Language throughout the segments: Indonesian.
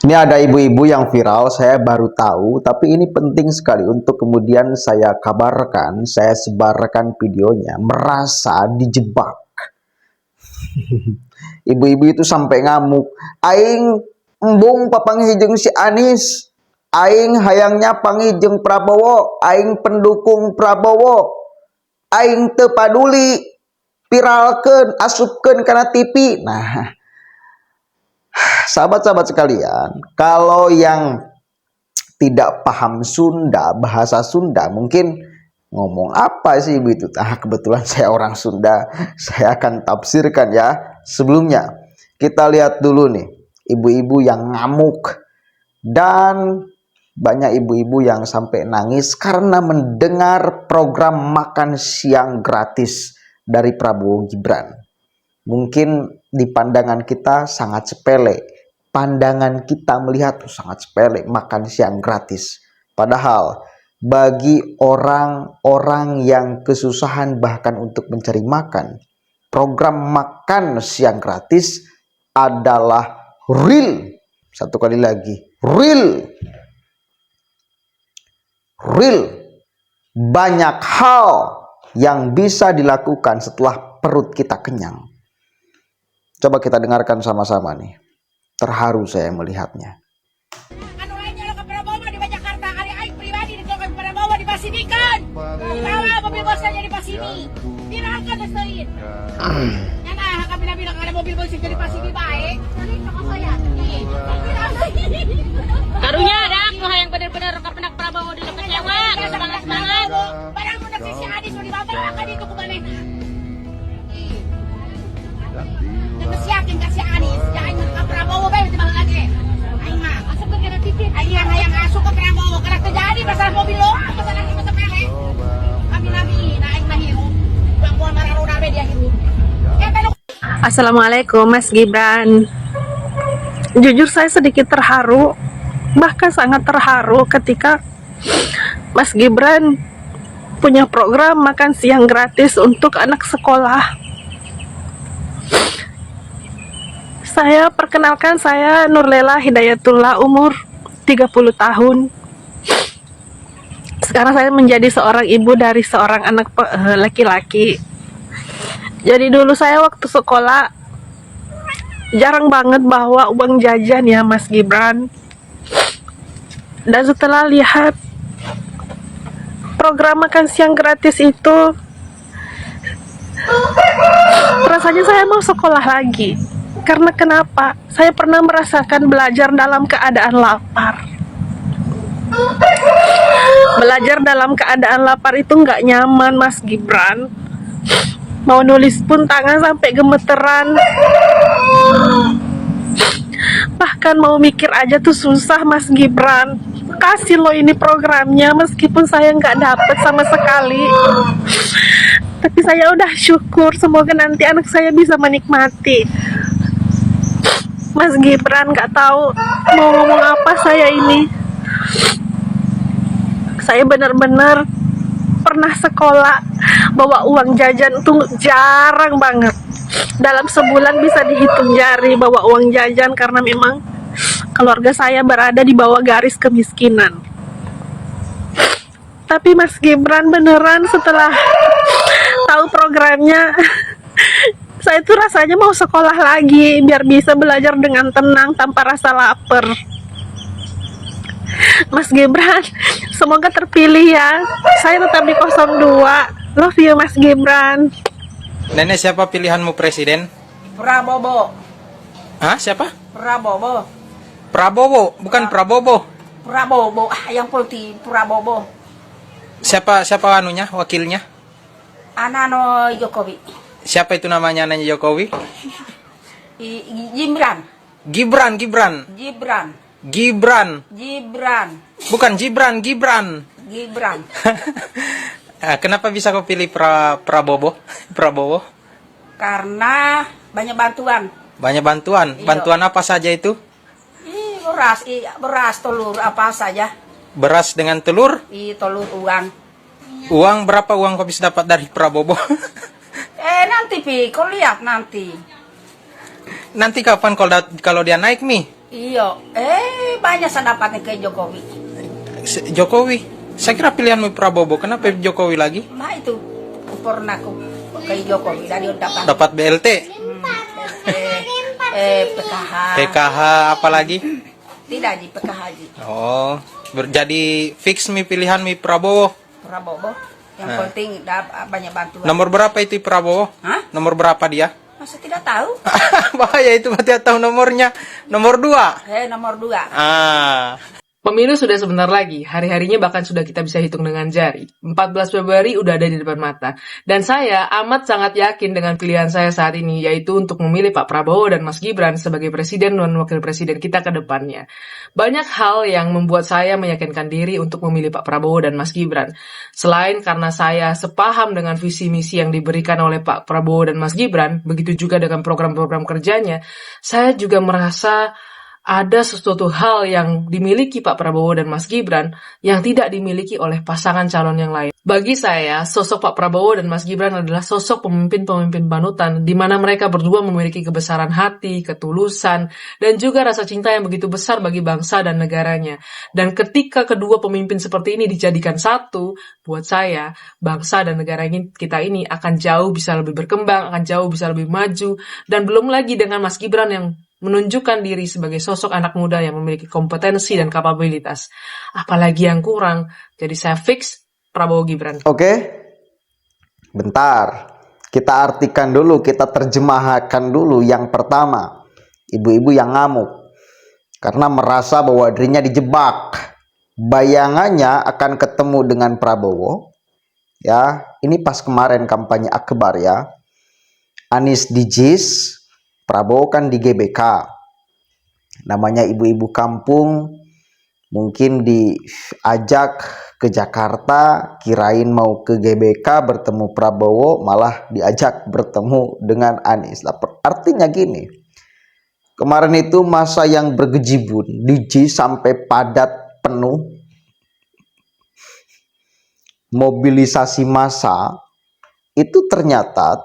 Ini ada ibu-ibu yang viral, saya baru tahu, tapi ini penting sekali untuk kemudian saya kabarkan, saya sebarkan videonya, merasa dijebak. Ibu-ibu itu sampai ngamuk, aing embung papangihijeng si Anies, aing hayangnya pangihijeng Prabowo, aing pendukung Prabowo, aing teu paduli, viralkeun, asupkeun kana TV. Nah, sahabat-sahabat sekalian, kalau yang tidak paham Sunda, bahasa Sunda, mungkin ngomong apa sih ibu itu? Kebetulan saya orang Sunda, saya akan tafsirkan ya. Sebelumnya, kita lihat dulu nih, ibu-ibu yang ngamuk. Dan banyak ibu-ibu yang sampai nangis karena mendengar program makan siang gratis dari Prabowo Gibran. Mungkin di pandangan kita sangat sepele. Pandangan kita melihat sangat sepele, makan siang gratis. Padahal bagi orang-orang yang kesusahan bahkan untuk mencari makan, program makan siang gratis adalah real. Satu kali lagi, real. Real. Banyak hal yang bisa dilakukan setelah perut kita kenyang. Coba kita dengarkan sama-sama nih. Terharu saya melihatnya. Anu lainnya lo ke Prabowo di Jakarta, kali aing pribadi di ke Prabowo dipasimikan. Bawa mobil bosnya di Pasimi. Viralkan desain. Nyana kami bilang ada mobil bos jadi Pasimi baik. Jadi sama saya. Karunya ada aku yang benar-benar kepenak Prabowo di kecewa, semangat-semangat. Barang mun si Adi sudah dibawa akan itu ke mana? Terus yakin kasih Anies, jangan ke Prabowo bae di lagi. Aing mah masuk ke TV. Aing yang masuk ke Prabowo karena terjadi masalah mobil lo, masalah sepele. Kami nabi, aing mah hiu. Bangkuan mararuna be dia hiu. Assalamualaikum Mas Gibran. Jujur saya sedikit terharu, bahkan sangat terharu ketika Mas Gibran punya program makan siang gratis untuk anak sekolah. Saya perkenalkan, saya Nurlela Hidayatullah, umur 30 tahun. Sekarang saya menjadi seorang ibu dari seorang anak laki-laki. Jadi dulu saya waktu sekolah jarang banget bawa uang jajan ya Mas Gibran. Dan setelah lihat program makan siang gratis itu, rasanya saya mau sekolah lagi. Karena kenapa? Saya pernah merasakan belajar dalam keadaan lapar. Belajar dalam keadaan lapar itu nggak nyaman Mas Gibran. Mau nulis pun tangan sampai gemeteran. Bahkan mau mikir aja tuh susah Mas Gibran. Kasih lo ini programnya meskipun saya nggak dapet sama sekali. Tapi saya udah syukur, semoga nanti anak saya bisa menikmati. Mas Gibran, nggak tahu mau ngomong apa saya ini. Saya benar-benar pernah sekolah bawa uang jajan tuh jarang banget. Dalam sebulan bisa dihitung jari bawa uang jajan karena memang keluarga saya berada di bawah garis kemiskinan. Tapi Mas Gibran beneran setelah tahu programnya, saya tuh rasanya mau sekolah lagi biar bisa belajar dengan tenang tanpa rasa lapar. Mas Gibran, semoga terpilih ya. Saya tetap di 02. Love you Mas Gibran. Nenek, siapa pilihanmu presiden? Prabowo. Hah, siapa? Prabowo. Prabowo, bukan Prabowo. Prabowo, yang putih Prabowo. Siapa anunya, wakilnya? Anano Jokowi. Siapa itu namanya anaknya Jokowi? Gibran. Bukan Gibran. Kenapa bisa kau pilih Prabowo? Karena banyak bantuan. Bantuan? Iya. Bantuan apa saja itu? Beras, telur, apa saja. Beras dengan telur? Telur, uang. Uang berapa uang kau bisa dapat dari Prabowo? Nanti kau lihat nanti. Nanti kapan kalau dia naik, Mi? Iya, banyak dapatnya ke Jokowi. Jokowi. Saya kira pilihanmu Prabowo. Kenapa Jokowi lagi? Nah itu, pernah aku ke Jokowi dari dapat Dapat BLT, PKH. PKH, apa lagi? Tidak Ji, PKH Ji. Oh, jadi fix mi pilihan mi Prabowo. Prabowo. Yang Nah. penting banyak bantuan. Nomor berapa itu Prabowo? Hah? Nomor berapa dia? Masa tidak tahu? Bahaya itu, berarti tahu nomornya. Nomor 2. Nomor 2. Ah. Pemilu sudah sebentar lagi, hari-harinya bahkan sudah kita bisa hitung dengan jari. 14 Februari udah ada di depan mata. Dan saya amat sangat yakin dengan pilihan saya saat ini, yaitu untuk memilih Pak Prabowo dan Mas Gibran sebagai presiden dan wakil presiden kita ke depannya. Banyak hal yang membuat saya meyakinkan diri untuk memilih Pak Prabowo dan Mas Gibran. Selain karena saya sepaham dengan visi misi yang diberikan oleh Pak Prabowo dan Mas Gibran, begitu juga dengan program-program kerjanya, saya juga merasa ada sesuatu hal yang dimiliki Pak Prabowo dan Mas Gibran yang tidak dimiliki oleh pasangan calon yang lain. Bagi saya, sosok Pak Prabowo dan Mas Gibran adalah sosok pemimpin-pemimpin panutan di mana mereka berdua memiliki kebesaran hati, ketulusan, dan juga rasa cinta yang begitu besar bagi bangsa dan negaranya. Dan ketika kedua pemimpin seperti ini dijadikan satu, buat saya, bangsa dan negara kita ini akan jauh bisa lebih berkembang, akan jauh bisa lebih maju, dan belum lagi dengan Mas Gibran yang menunjukkan diri sebagai sosok anak muda yang memiliki kompetensi dan kapabilitas. Apalagi yang kurang, jadi saya fix Prabowo Gibran. Oke, bentar. Kita artikan dulu, kita terjemahkan dulu. Yang pertama, ibu-ibu yang ngamuk karena merasa bahwa dirinya dijebak. Bayangannya akan ketemu dengan Prabowo. Ya, ini pas kemarin kampanye akbar ya. Anies di JIS, Prabowo kan di GBK. Namanya ibu-ibu kampung, mungkin diajak ke Jakarta, kirain mau ke GBK bertemu Prabowo, malah diajak bertemu dengan Anies. Artinya gini, kemarin itu masa yang bergejibun, di JIS sampai padat penuh, mobilisasi massa, itu ternyata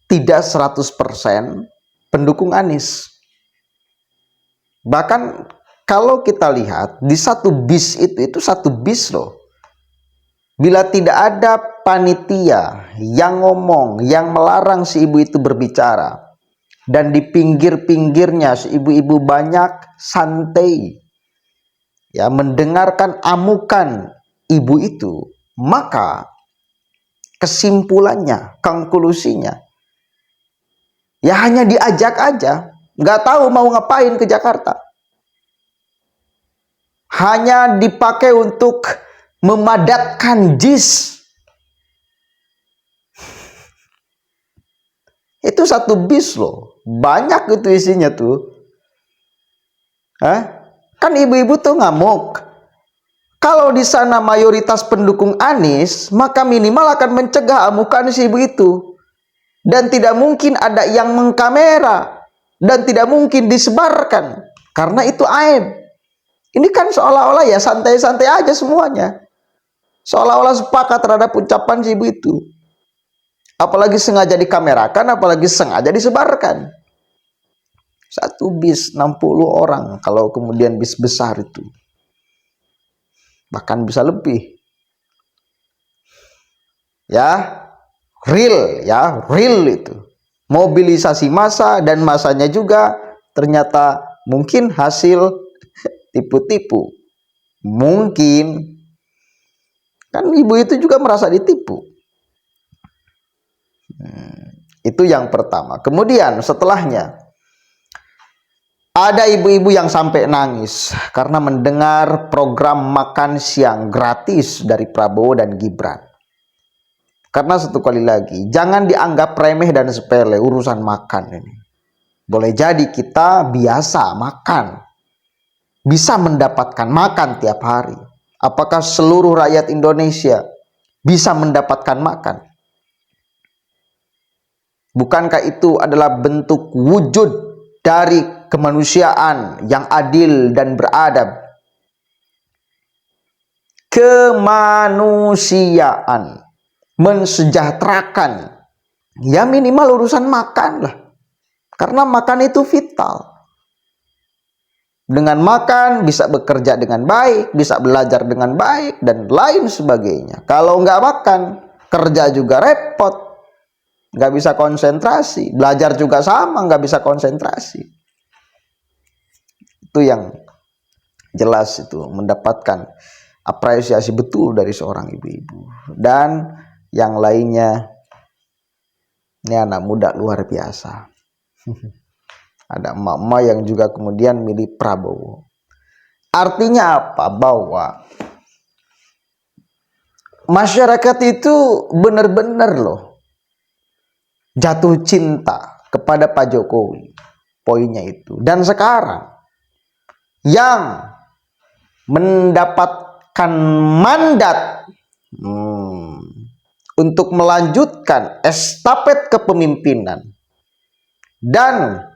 tidak 100% pendukung Anies. Bahkan kalau kita lihat di satu bis itu satu bis loh. Bila tidak ada panitia yang ngomong, yang melarang si ibu itu berbicara, dan di pinggir-pinggirnya si ibu-ibu banyak santai, ya, mendengarkan amukan ibu itu, maka kesimpulannya, konklusinya, ya hanya diajak aja, nggak tahu mau ngapain ke Jakarta. Hanya dipakai untuk memadatkan JIS. Itu satu bis loh, banyak itu isinya tuh. Kan ibu-ibu tuh ngamuk. Kalau di sana mayoritas pendukung Anies, maka minimal akan mencegah amukan si ibu itu. Dan tidak mungkin ada yang mengkamera. Dan tidak mungkin disebarkan. Karena itu aib. Ini kan seolah-olah ya santai-santai aja semuanya. Seolah-olah sepakat terhadap ucapan si ibu itu. Apalagi sengaja dikamerakan, apalagi sengaja disebarkan. Satu bis 60 orang. Kalau kemudian bis besar itu. Bahkan bisa lebih. Ya. Real itu. Mobilisasi massa dan massanya juga ternyata mungkin hasil tipu-tipu. Mungkin. Kan ibu itu juga merasa ditipu. Itu yang pertama. Kemudian setelahnya, ada ibu-ibu yang sampai nangis karena mendengar program makan siang gratis dari Prabowo dan Gibran. Karena satu kali lagi, jangan dianggap remeh dan sepele urusan makan ini. Boleh jadi kita biasa makan, bisa mendapatkan makan tiap hari. Apakah seluruh rakyat Indonesia bisa mendapatkan makan? Bukankah itu adalah bentuk wujud dari kemanusiaan yang adil dan beradab? Kemanusiaan, mensejahterakan, ya minimal urusan makan lah, karena makan itu vital. dengan makan, bisa bekerja dengan baik, bisa belajar dengan baik, dan lain sebagainya. Kalau nggak makan, kerja juga repot, nggak bisa konsentrasi, belajar juga sama, nggak bisa konsentrasi. Itu yang jelas, itu mendapatkan apresiasi betul dari seorang ibu-ibu. Dan yang lainnya, ini anak muda luar biasa. Ada emak-emak yang juga kemudian milih Prabowo. Artinya apa? Bahwa masyarakat itu benar-benar loh jatuh cinta kepada Pak Jokowi. Poinnya itu. Dan sekarang yang mendapatkan mandat untuk melanjutkan estafet kepemimpinan dan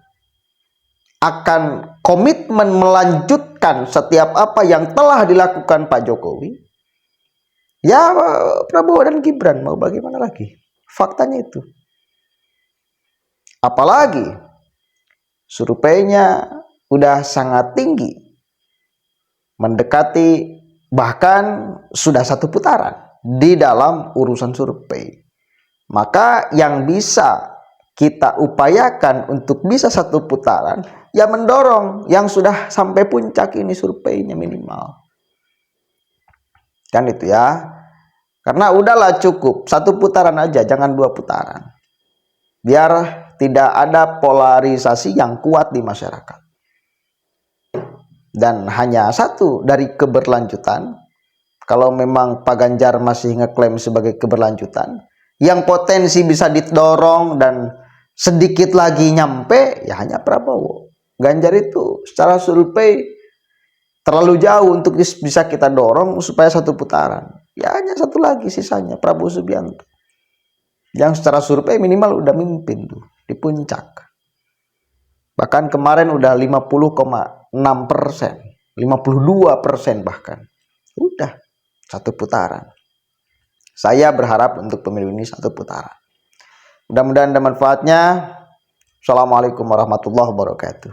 akan komitmen melanjutkan setiap apa yang telah dilakukan Pak Jokowi, ya Prabowo dan Gibran, mau bagaimana lagi? Faktanya itu. Apalagi surveinya udah sangat tinggi, mendekati bahkan sudah satu putaran di dalam urusan survei. Maka yang bisa kita upayakan untuk bisa satu putaran, ya mendorong yang sudah sampai puncak ini surveinya minimal. Kan itu ya. Karena udahlah cukup, satu putaran aja, jangan 2 putaran. Biar tidak ada polarisasi yang kuat di masyarakat. Dan hanya satu dari keberlanjutan, kalau memang Pak Ganjar masih ngeklaim sebagai keberlanjutan, yang potensi bisa didorong dan sedikit lagi nyampe, ya hanya Prabowo. Ganjar itu secara survei terlalu jauh untuk bisa kita dorong supaya satu putaran. Ya hanya satu lagi sisanya, Prabowo Subianto. Yang secara survei minimal udah mimpin tuh di puncak. Bahkan kemarin udah 50,6%, 52% bahkan. Udah satu putaran. Saya berharap untuk pemilu ini satu putaran. Mudah-mudahan ada manfaatnya. Assalamualaikum warahmatullahi wabarakatuh.